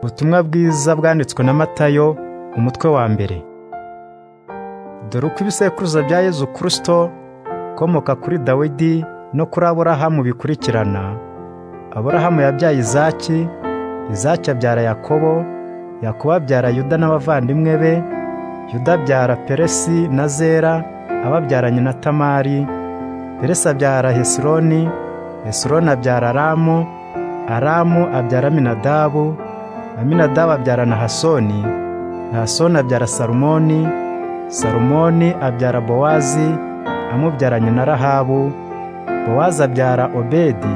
Ubutumwa bwiza bwanditswe na Matayo, umutwe wa mbere. Dore uko ibisekuruza bya Yezu Kristo komoka kuri Dawidi no kuri Aburahamu bikurikirana. Aburahamu yabyaye Izaki, Izaki abyara Yakobo, Yakobo abyara Yuda n'abavandimwe be, Yuda abyara Peresi na Zera ababyaranye na Tamari, Peresi abyara Hesironi, Hesironi abyara Aramu, Aramu abyara Aminadabu, Aminadabu abyara Nahasoni, Nahasoni abyara Salumoni, Salumoni abyara Bowazi amubyaranye na Rahabu, Bowazi abyara Obedi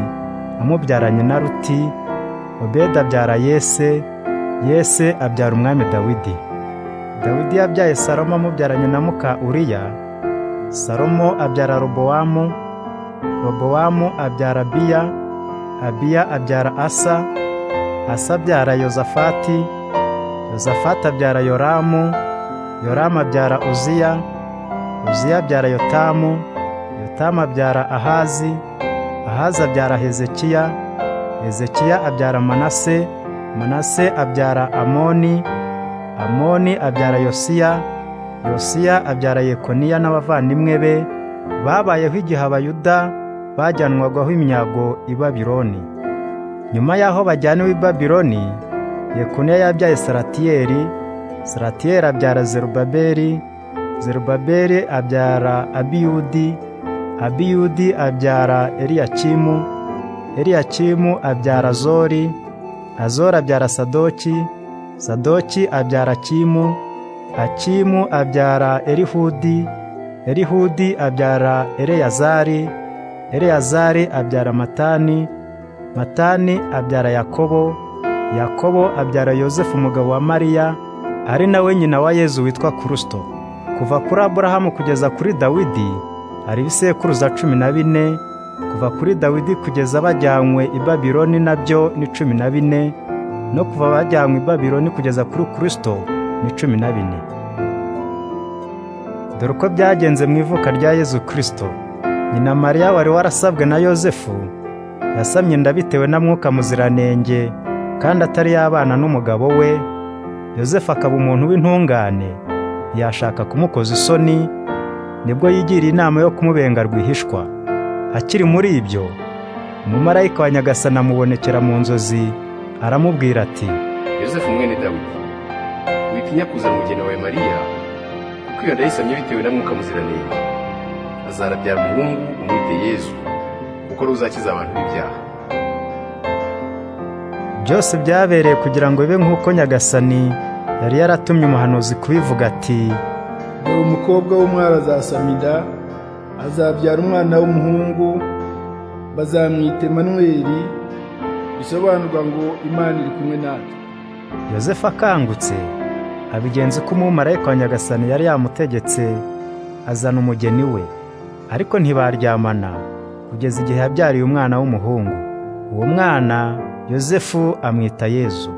amubyaranye na Ruti, Obedi abyara Yese, Yese abyara umwami Dawidi. Dawidi yabyaye Salomo amubyaranye na muka Uriya, Salomo abyara Robowamu, Robowamu abyara Abiya, Abiya abyara Asa, Asa abyara Yozafati, Yozafati abyara Yoramu, Yoramu abyara Uziya, Uziya abyara Yotamu, Yotamu abyara Ahazi, Ahazi abyara Hezekiya, Hezekiya abyara Manase, Manase abyara Amoni, Amoni abyara Yosiya, Yosiya abyara Yekoniya n'abavandimwe be, babayeho igihe Abayuda bajyanwagaho iminyago i Babiloni. Nyuma y'aho bajyaniwe i Babiloni, Yekoniya yabyaye Salatiyeli, Salatiyeli abyara Zerubabeli, Zerubabeli abyara Abiyudi, Abiyudi abyara Eliyakimu, Eliyakimu abyara Azori, Azori abyara Sadoki, Sadoki abyara Akimu, Akimu abyara Elihudi, Elihudi abyara Eleyazari, Eleyazari abyara Matani, Matani abyara Yakobo, Yakobo abyara Yosefu umugabo wa Mariya, ari nawe nyina wa Yezu witwa Kristo. Kuva kuri Aburahamu kugeza kuri Dawidi hari ibisekuruza 14, kuva kuri Dawidi kugeza bajyanywe i Babiloni nabyo ni 14, no kuva bajyanywe i Babiloni kugeza kuri Kristo ni 14. Dore uko byagenze mu ivuka rya Yezu Kristo. Nyina Mariya wari warasabwe na Yosefu yasamye inda bitewe na Mwuka Muziranenge, kandi atari yabana n'umugabo we. Yosefu akaba umuntu w'intungane, ntiyashaka kumukoza isoni, nibwo yigiriye inama yo kumubenga rwihishwa. Akiri muri ibyo, umumarayika wa Nyagasani amubonekera mu nzozi, aramubwira ati, Yosefu mwene Dawidi, witinya kuzana umugeni wawe Mariya, kuko iyo nda yisamye bitewe na Mwuka Muziranenge. Azarabyara umuhungu umwite Yezu, kuko ruzakiza abantu b'ibyaha. Byose byabereye kugira ngo bibe nk'uko Nyagasani yari yaratumye umuhanuzi kubivuga ati, dore umukobwa w'umwari azasama inda, azabyara umwana w'umuhungu, bazamwita Emanuweli, bisobanurwa ngo Imana iri kumwe natwe. Yosefu akangutse abigenza uko umumarayika wa Nyagasani yari yamutegetse, azana umugeni we, ariko ntibaryamana kugeza igihe yabyariye umwana w'umuhungu. Uwo mwana Yosefu amwita Yezu.